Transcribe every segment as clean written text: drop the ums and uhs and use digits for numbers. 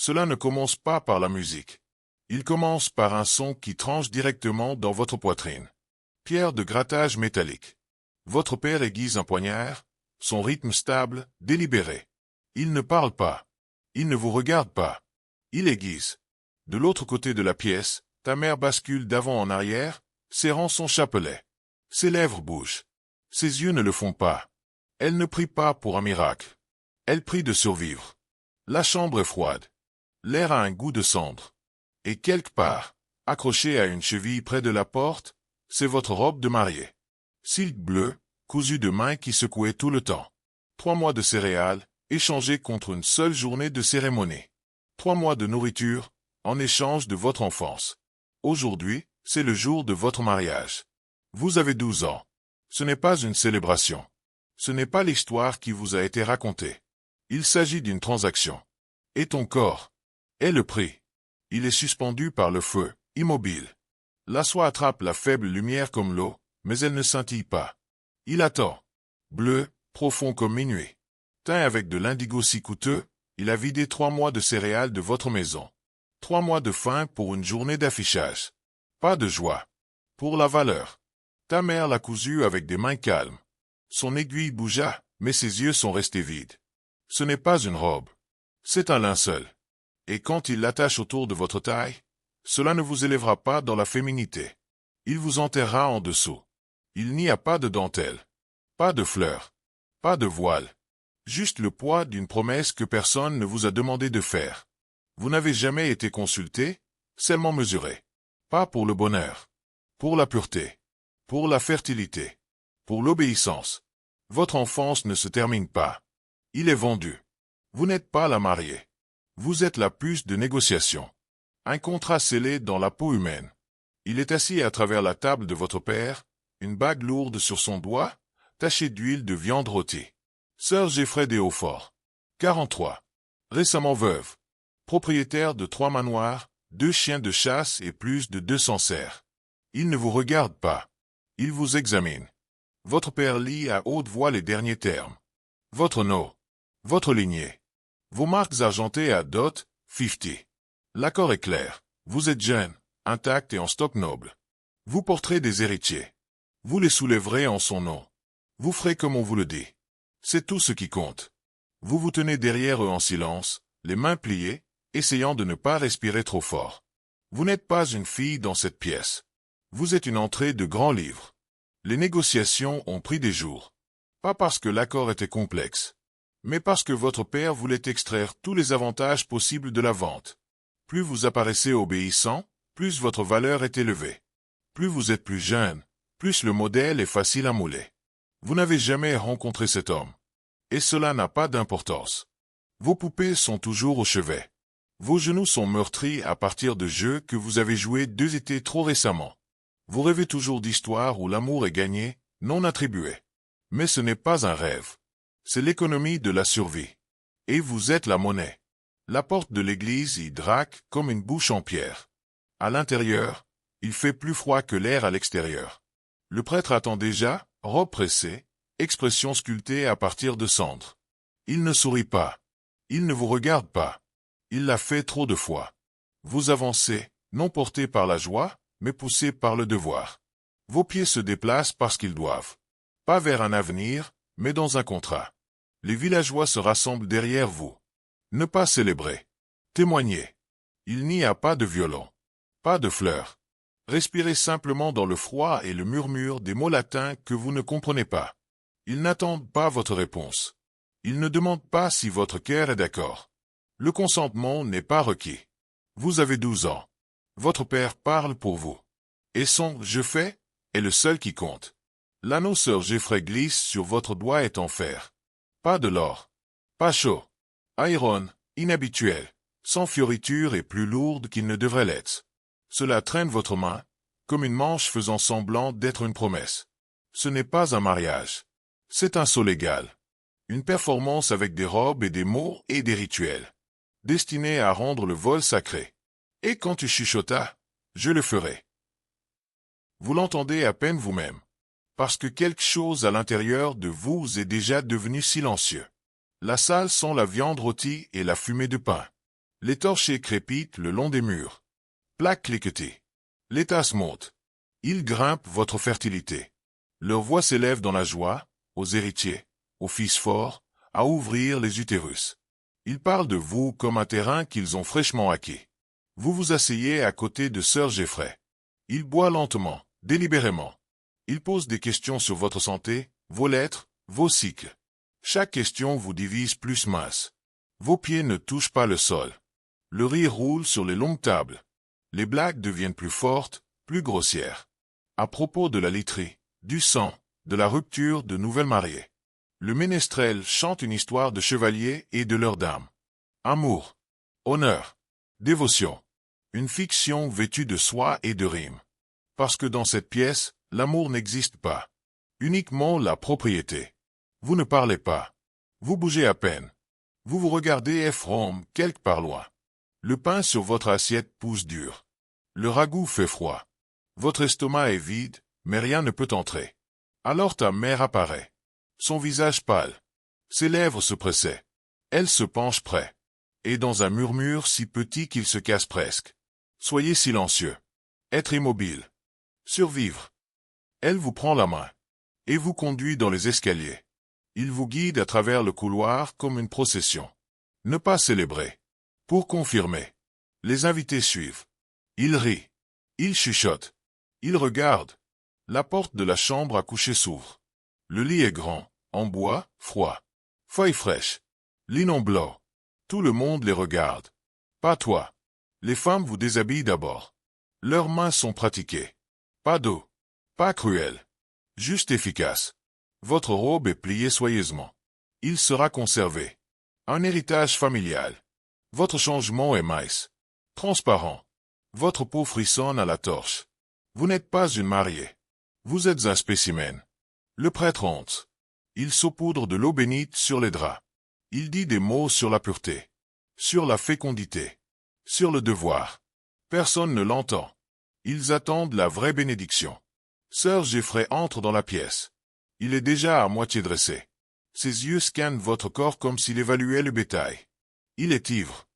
Cela ne commence pas par la musique. Il commence par un son qui tranche directement dans votre poitrine. Pierre de grattage métallique. Votre père aiguise un poignard, son rythme stable, délibéré. Il ne parle pas. Il ne vous regarde pas. Il aiguise. De l'autre côté de la pièce, ta mère bascule d'avant en arrière, serrant son chapelet. Ses lèvres bougent. Ses yeux ne le font pas. Elle ne prie pas pour un miracle. Elle prie de survivre. La chambre est froide. L'air a un goût de cendre. Et quelque part, accroché à une cheville près de la porte, c'est votre robe de mariée. Silk bleu, cousu de mains qui secouaient tout le temps. 3 mois de céréales, échangés contre une seule journée de cérémonie. 3 mois de nourriture, en échange de votre enfance. Aujourd'hui, c'est le jour de votre mariage. Vous avez 12 ans. Ce n'est pas une célébration. Ce n'est pas l'histoire qui vous a été racontée. Il s'agit d'une transaction. Et ton corps est le prix. Il est suspendu par le feu, immobile. La soie attrape la faible lumière comme l'eau, mais elle ne scintille pas. Il attend. Bleu, profond comme minuit. Teint avec de l'indigo si coûteux, il a vidé 3 mois de céréales de votre maison. 3 mois de faim pour une journée d'affichage. Pas de joie. Pour la valeur. Ta mère l'a cousu avec des mains calmes. Son aiguille bougea, mais ses yeux sont restés vides. Ce n'est pas une robe. C'est un linceul. Et quand il l'attache autour de votre taille, cela ne vous élèvera pas dans la féminité. Il vous enterrera en dessous. Il n'y a pas de dentelle. Pas de fleurs. Pas de voile. Juste le poids d'une promesse que personne ne vous a demandé de faire. Vous n'avez jamais été consulté, seulement mesuré. Pas pour le bonheur. Pour la pureté. Pour la fertilité. Pour l'obéissance. Votre enfance ne se termine pas. Il est vendu. Vous n'êtes pas la mariée. Vous êtes la puce de négociation. Un contrat scellé dans la peau humaine. Il est assis à travers la table de votre père, une bague lourde sur son doigt, tachée d'huile de viande rôtie. Sir Geoffrey de Hautfort. 43. Récemment veuve. Propriétaire de 3 manoirs, 2 chiens de chasse et plus de 200 cerfs. Il ne vous regarde pas. Il vous examine. Votre père lit à haute voix les derniers termes. Votre nom. Votre lignée. Vos marques argentées à dot, 50. L'accord est clair. Vous êtes jeune, intact et en stock noble. Vous porterez des héritiers. Vous les soulèverez en son nom. Vous ferez comme on vous le dit. C'est tout ce qui compte. Vous vous tenez derrière eux en silence, les mains pliées, essayant de ne pas respirer trop fort. Vous n'êtes pas une fille dans cette pièce. Vous êtes une entrée de grand livre. Les négociations ont pris des jours. Pas parce que l'accord était complexe, mais parce que votre père voulait extraire tous les avantages possibles de la vente. Plus vous apparaissez obéissant, plus votre valeur est élevée. Plus vous êtes plus jeune, plus le modèle est facile à mouler. Vous n'avez jamais rencontré cet homme. Et cela n'a pas d'importance. Vos poupées sont toujours au chevet. Vos genoux sont meurtris à partir de jeux que vous avez joués 2 étés trop récemment. Vous rêvez toujours d'histoires où l'amour est gagné, non attribué. Mais ce n'est pas un rêve. C'est l'économie de la survie. Et vous êtes la monnaie. La porte de l'église y draque comme une bouche en pierre. À l'intérieur, il fait plus froid que l'air à l'extérieur. Le prêtre attend déjà, robe pressée, expression sculptée à partir de cendres. Il ne sourit pas. Il ne vous regarde pas. Il l'a fait trop de fois. Vous avancez, non porté par la joie, mais poussé par le devoir. Vos pieds se déplacent parce qu'ils doivent. Pas vers un avenir, mais dans un contrat. Les villageois se rassemblent derrière vous. Ne pas célébrer. Témoigner. Il n'y a pas de violon. Pas de fleurs. Respirez simplement dans le froid et le murmure des mots latins que vous ne comprenez pas. Ils n'attendent pas votre réponse. Ils ne demandent pas si votre cœur est d'accord. Le consentement n'est pas requis. Vous avez 12 ans. Votre père parle pour vous. Et son « je fais » est le seul qui compte. L'anneau Sir Geoffrey glisse sur votre doigt est en fer. Pas de l'or. Pas chaud. Iron, inhabituel, sans fioriture et plus lourde qu'il ne devrait l'être. Cela traîne votre main, comme une manche faisant semblant d'être une promesse. Ce n'est pas un mariage. C'est un sceau légal. Une performance avec des robes et des mots et des rituels. Destinée à rendre le vol sacré. Et quand tu chuchotas, je le ferai. Vous l'entendez à peine vous-même. Parce que quelque chose à l'intérieur de vous est déjà devenu silencieux. La salle sent la viande rôtie et la fumée de pain. Les torchers crépitent le long des murs. Plaques cliquetées. Les tasses montent. Ils grimpent votre fertilité. Leur voix s'élève dans la joie, aux héritiers, aux fils forts, à ouvrir les utérus. Ils parlent de vous comme un terrain qu'ils ont fraîchement acquis. Vous vous asseyez à côté de Sir Geoffrey. Il boit lentement, délibérément. Il pose des questions sur votre santé, vos lettres, vos cycles. Chaque question vous divise plus mince. Vos pieds ne touchent pas le sol. Le rire roule sur les longues tables. Les blagues deviennent plus fortes, plus grossières. À propos de la literie, du sang, de la rupture de nouvelles mariées. Le ménestrel chante une histoire de chevaliers et de leurs dames. Amour, honneur, dévotion. Une fiction vêtue de soie et de rimes. Parce que dans cette pièce, l'amour n'existe pas. Uniquement la propriété. Vous ne parlez pas. Vous bougez à peine. Vous vous regardez effrombe quelque part loin. Le pain sur votre assiette pousse dur. Le ragoût fait froid. Votre estomac est vide, mais rien ne peut entrer. Alors ta mère apparaît. Son visage pâle. Ses lèvres se pressaient. Elle se penche près. Et dans un murmure si petit qu'il se casse presque. Soyez silencieux. Être immobile. Survivre. Elle vous prend la main. Et vous conduit dans les escaliers. Il vous guide à travers le couloir comme une procession. Ne pas célébrer. Pour confirmer. Les invités suivent. Ils rient. Ils chuchotent. Ils regardent. La porte de la chambre à coucher s'ouvre. Le lit est grand, en bois, froid. Feuilles fraîches. Linon blanc. Tout le monde les regarde. Pas toi. Les femmes vous déshabillent d'abord. Leurs mains sont pratiquées. Pas d'eau. Pas cruelle. Juste efficace. Votre robe est pliée soigneusement. Il sera conservé. Un héritage familial. Votre changement est mince. Transparent. Votre peau frissonne à la torche. Vous n'êtes pas une mariée. Vous êtes un spécimen. Le prêtre honte. Il saupoudre de l'eau bénite sur les draps. Il dit des mots sur la pureté. Sur la fécondité. Sur le devoir. Personne ne l'entend. Ils attendent la vraie bénédiction. Sir Geoffrey entre dans la pièce. Il est déjà à moitié dressé. Ses yeux scannent votre corps comme s'il évaluait le bétail. Il est ivre.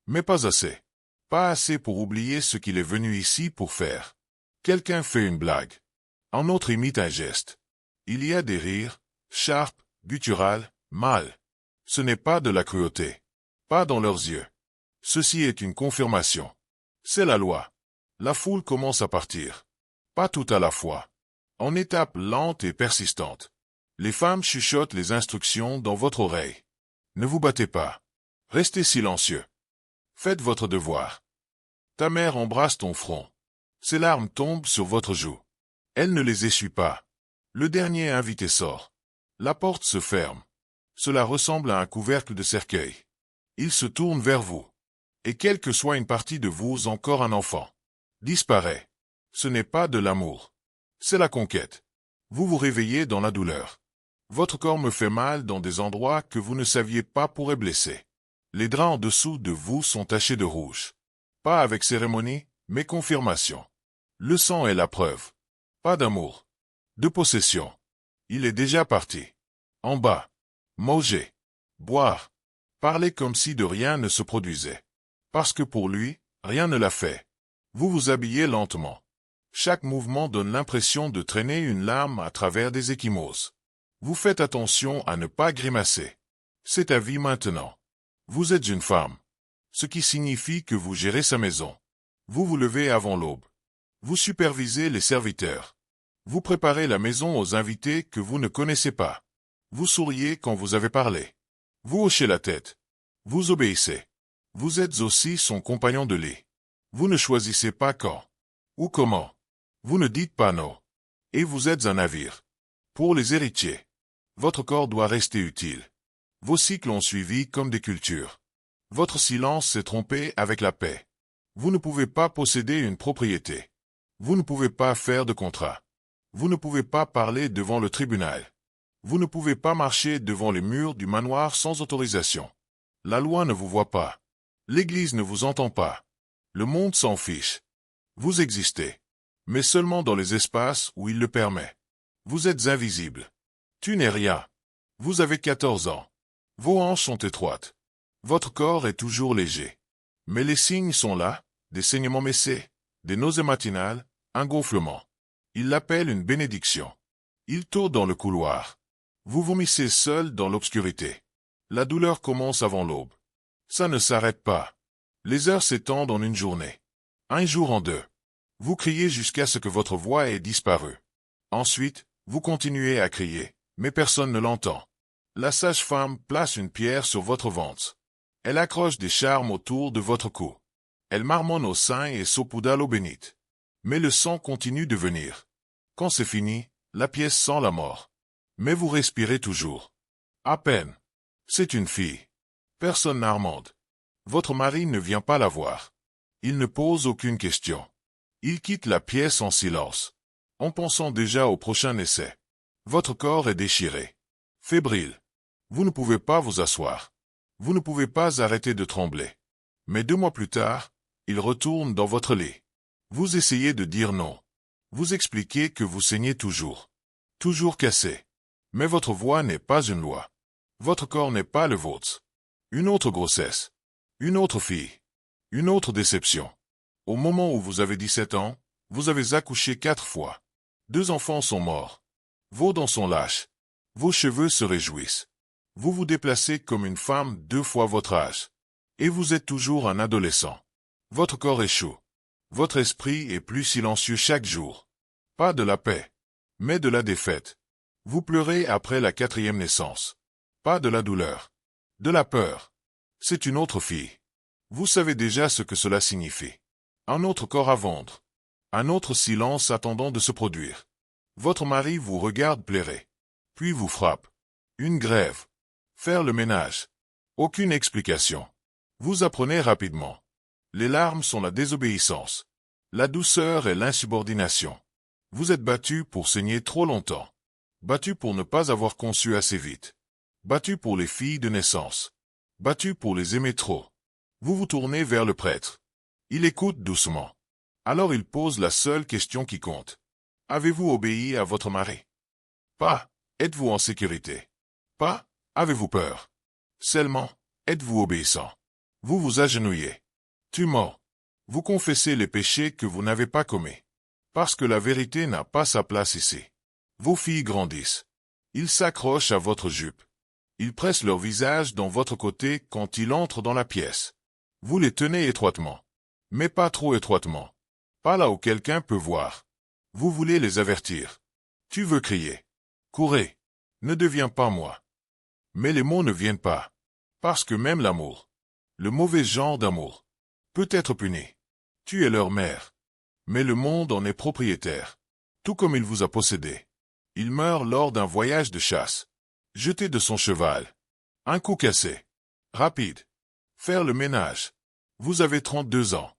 Mais pas assez. Pas assez pour oublier ce qu'il est venu ici pour faire. Quelqu'un fait une blague. Un autre imite un geste. Il y a des rires, sharp, guttural, mâles. Ce n'est pas de la cruauté. Pas dans leurs yeux. Ceci est une confirmation. C'est la loi. La foule commence à partir. Pas tout à la fois. En étapes lentes et persistantes. Les femmes chuchotent les instructions dans votre oreille. Ne vous battez pas. Restez silencieux. Faites votre devoir. Ta mère embrasse ton front. Ses larmes tombent sur votre joue. Elle ne les essuie pas. Le dernier invité sort. La porte se ferme. Cela ressemble à un couvercle de cercueil. Il se tourne vers vous. Et quelle que soit une partie de vous encore un enfant, disparaît. Ce n'est pas de l'amour. C'est la conquête. Vous vous réveillez dans la douleur. Votre corps me fait mal dans des endroits que vous ne saviez pas pourraient blesser. Les draps en dessous de vous sont tachés de rouge. Pas avec cérémonie, mais confirmation. Le sang est la preuve. Pas d'amour. De possession. Il est déjà parti. En bas. Manger. Boire. Parler comme si de rien ne se produisait. Parce que pour lui, rien ne l'a fait. Vous vous habillez lentement. Chaque mouvement donne l'impression de traîner une lame à travers des ecchymoses. Vous faites attention à ne pas grimacer. C'est à vie maintenant. Vous êtes une femme. Ce qui signifie que vous gérez sa maison. Vous vous levez avant l'aube. Vous supervisez les serviteurs. Vous préparez la maison aux invités que vous ne connaissez pas. Vous souriez quand vous avez parlé. Vous hochez la tête. Vous obéissez. Vous êtes aussi son compagnon de lit. Vous ne choisissez pas quand ou comment. Vous ne dites pas non. Et vous êtes un navire. Pour les héritiers. Votre corps doit rester utile. Vos cycles ont suivi comme des cultures. Votre silence s'est trompé avec la paix. Vous ne pouvez pas posséder une propriété. Vous ne pouvez pas faire de contrat. Vous ne pouvez pas parler devant le tribunal. Vous ne pouvez pas marcher devant les murs du manoir sans autorisation. La loi ne vous voit pas. L'Église ne vous entend pas. Le monde s'en fiche. Vous existez. Mais seulement dans les espaces où il le permet. Vous êtes invisible. Tu n'es rien. Vous avez 14 ans. Vos hanches sont étroites. Votre corps est toujours léger. Mais les signes sont là, des saignements messés, des nausées matinales, un gonflement. Il l'appelle une bénédiction. Il tourne dans le couloir. Vous vomissez seul dans l'obscurité. La douleur commence avant l'aube. Ça ne s'arrête pas. Les heures s'étendent en une journée. Un jour en deux. Vous criez jusqu'à ce que votre voix ait disparu. Ensuite, vous continuez à crier, mais personne ne l'entend. La sage-femme place une pierre sur votre ventre. Elle accroche des charmes autour de votre cou. Elle marmonne au sein et saupoudre l'eau bénite. Mais le sang continue de venir. Quand c'est fini, la pièce sent la mort. Mais vous respirez toujours. À peine. C'est une fille. Personne n'armande. Votre mari ne vient pas la voir. Il ne pose aucune question. Il quitte la pièce en silence, en pensant déjà au prochain essai. Votre corps est déchiré. Fébrile. Vous ne pouvez pas vous asseoir. Vous ne pouvez pas arrêter de trembler. Mais 2 mois plus tard, il retourne dans votre lit. Vous essayez de dire non. Vous expliquez que vous saignez toujours. Toujours cassé. Mais votre voix n'est pas une loi. Votre corps n'est pas le vôtre. Une autre grossesse. Une autre fille. Une autre déception. Au moment où vous avez 17 ans, vous avez accouché 4 fois. 2 enfants sont morts. Vos dents sont lâches. Vos cheveux se réjouissent. Vous vous déplacez comme une femme 2 fois votre âge. Et vous êtes toujours un adolescent. Votre corps échoue. Votre esprit est plus silencieux chaque jour. Pas de la paix, mais de la défaite. Vous pleurez après la 4e naissance. Pas de la douleur. De la peur. C'est une autre fille. Vous savez déjà ce que cela signifie. Un autre corps à vendre. Un autre silence attendant de se produire. Votre mari vous regarde pleurer. Puis vous frappe. Une grève. Faire le ménage. Aucune explication. Vous apprenez rapidement. Les larmes sont la désobéissance. La douceur est l'insubordination. Vous êtes battu pour saigner trop longtemps. Battu pour ne pas avoir conçu assez vite. Battu pour les filles de naissance. Battu pour les aimer trop. Vous vous tournez vers le prêtre. Il écoute doucement. Alors il pose la seule question qui compte. Avez-vous obéi à votre mari? Pas. Êtes-vous en sécurité? Pas. Avez-vous peur? Seulement, êtes-vous obéissant? Vous vous agenouillez. Tu mens. Vous confessez les péchés que vous n'avez pas commis. Parce que la vérité n'a pas sa place ici. Vos filles grandissent. Ils s'accrochent à votre jupe. Ils pressent leur visage dans votre côté quand ils entrent dans la pièce. Vous les tenez étroitement. Mais pas trop étroitement. Pas là où quelqu'un peut voir. Vous voulez les avertir. Tu veux crier. Courez. Ne deviens pas moi. Mais les mots ne viennent pas. Parce que même l'amour, le mauvais genre d'amour, peut être puni. Tu es leur mère. Mais le monde en est propriétaire. Tout comme il vous a possédé. Il meurt lors d'un voyage de chasse. Jeté de son cheval. Un coup cassé. Rapide. Faire le ménage. Vous avez 32 ans.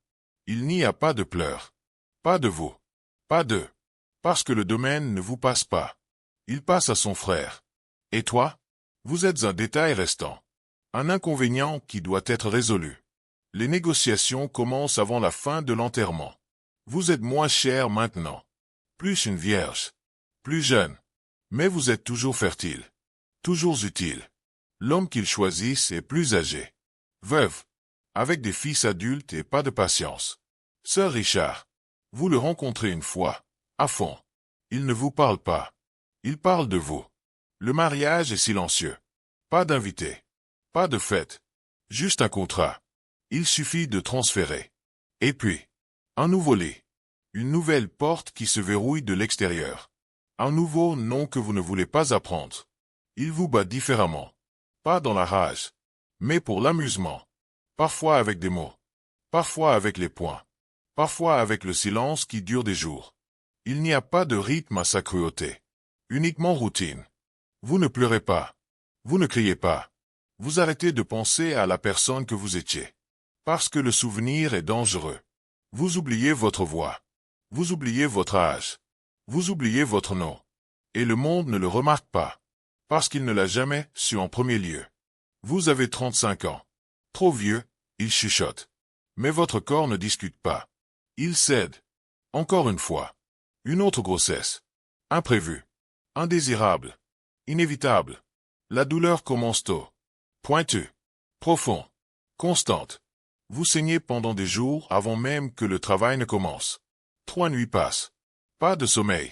Il n'y a pas de pleurs. Pas de vous. Pas d'eux. Parce que le domaine ne vous passe pas. Il passe à son frère. Et toi? Vous êtes un détail restant. Un inconvénient qui doit être résolu. Les négociations commencent avant la fin de l'enterrement. Vous êtes moins cher maintenant. Plus une vierge. Plus jeune. Mais vous êtes toujours fertile. Toujours utile. L'homme qu'ils choisissent est plus âgé. Veuve. Avec des fils adultes et pas de patience. Sœur Richard. Vous le rencontrez une fois. À fond. Il ne vous parle pas. Il parle de vous. Le mariage est silencieux. Pas d'invité. Pas de fête. Juste un contrat. Il suffit de transférer. Et puis, un nouveau lit. Une nouvelle porte qui se verrouille de l'extérieur. Un nouveau nom que vous ne voulez pas apprendre. Il vous bat différemment. Pas dans la rage. Mais pour l'amusement. Parfois avec des mots. Parfois avec les poings. Parfois avec le silence qui dure des jours. Il n'y a pas de rythme à sa cruauté. Uniquement routine. Vous ne pleurez pas. Vous ne criez pas. Vous arrêtez de penser à la personne que vous étiez. Parce que le souvenir est dangereux. Vous oubliez votre voix. Vous oubliez votre âge. Vous oubliez votre nom. Et le monde ne le remarque pas. Parce qu'il ne l'a jamais su en premier lieu. Vous avez 35 ans. Trop vieux, il chuchote. Mais votre corps ne discute pas. Il cède. Encore une fois. Une autre grossesse. Imprévue. Indésirable. Inévitable. La douleur commence tôt. Pointue. Profond. Constante. Vous saignez pendant des jours avant même que le travail ne commence. 3 nuits passent. Pas de sommeil.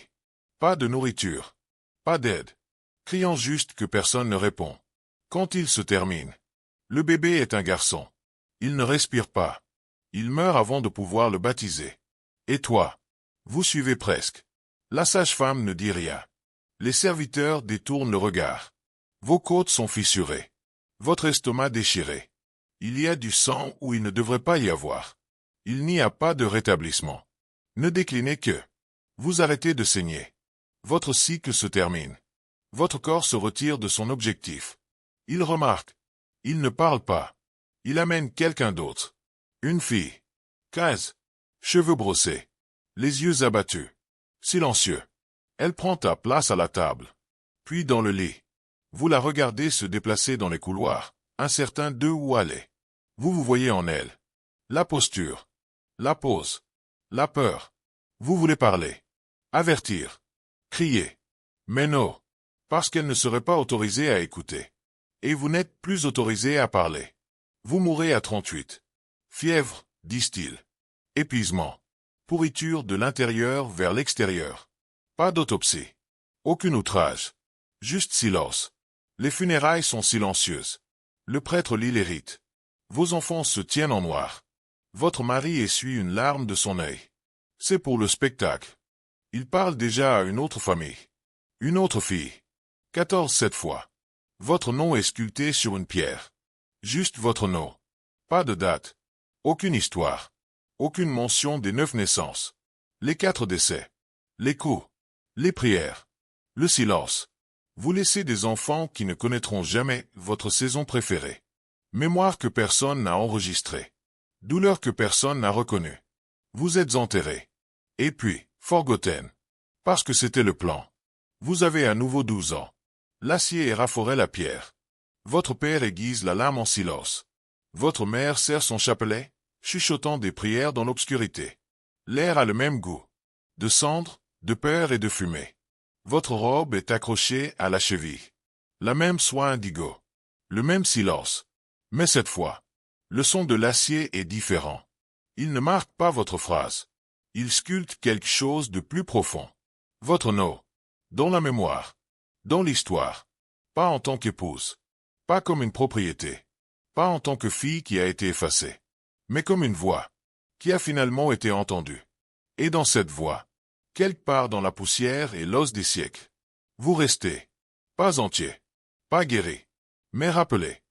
Pas de nourriture. Pas d'aide. Criant juste que personne ne répond. Quand il se termine. Le bébé est un garçon. Il ne respire pas. Il meurt avant de pouvoir le baptiser. Et toi? Vous suivez presque. La sage-femme ne dit rien. Les serviteurs détournent le regard. Vos côtes sont fissurées. Votre estomac déchiré. Il y a du sang où il ne devrait pas y avoir. Il n'y a pas de rétablissement. Ne déclinez que. Vous arrêtez de saigner. Votre cycle se termine. Votre corps se retire de son objectif. Il remarque. Il ne parle pas. Il amène quelqu'un d'autre. Une fille. 15. Cheveux brossés. Les yeux abattus. Silencieux. Elle prend ta place à la table. Puis dans le lit. Vous la regardez se déplacer dans les couloirs, incertain de où aller. Vous vous voyez en elle. La posture. La pose. La peur. Vous voulez parler. Avertir. Crier. Mais non. Parce qu'elle ne serait pas autorisée à écouter. Et vous n'êtes plus autorisé à parler. Vous mourrez à 38. Fièvre, disent-ils. Épuisement. Pourriture de l'intérieur vers l'extérieur. Pas d'autopsie. Aucun outrage. Juste silence. Les funérailles sont silencieuses. Le prêtre lit les rites. Vos enfants se tiennent en noir. Votre mari essuie une larme de son œil. C'est pour le spectacle. Il parle déjà à une autre famille. Une autre fille. 14 cette fois. Votre nom est sculpté sur une pierre. Juste votre nom. Pas de date. Aucune histoire. Aucune mention des 9 naissances. Les 4 décès. Les coups. Les prières. Le silence. Vous laissez des enfants qui ne connaîtront jamais votre saison préférée. Mémoire que personne n'a enregistrée. Douleur que personne n'a reconnue. Vous êtes enterré. Et puis, forgotten. Parce que c'était le plan. Vous avez à nouveau 12 ans. L'acier érafforait la pierre. Votre père aiguise la lame en silence. Votre mère serre son chapelet, chuchotant des prières dans l'obscurité. L'air a le même goût. De cendre, de peur et de fumée. Votre robe est accrochée à la cheville. La même soie indigo. Le même silence. Mais cette fois, le son de l'acier est différent. Il ne marque pas votre phrase. Il sculpte quelque chose de plus profond. Votre nom. Dans la mémoire. Dans l'histoire. Pas en tant qu'épouse. Pas comme une propriété. Pas en tant que fille qui a été effacée. Mais comme une voix. Qui a finalement été entendue. Et dans cette voix. Quelque part dans la poussière et l'os des siècles. Vous restez. Pas entier. Pas guéri. Mais rappelé.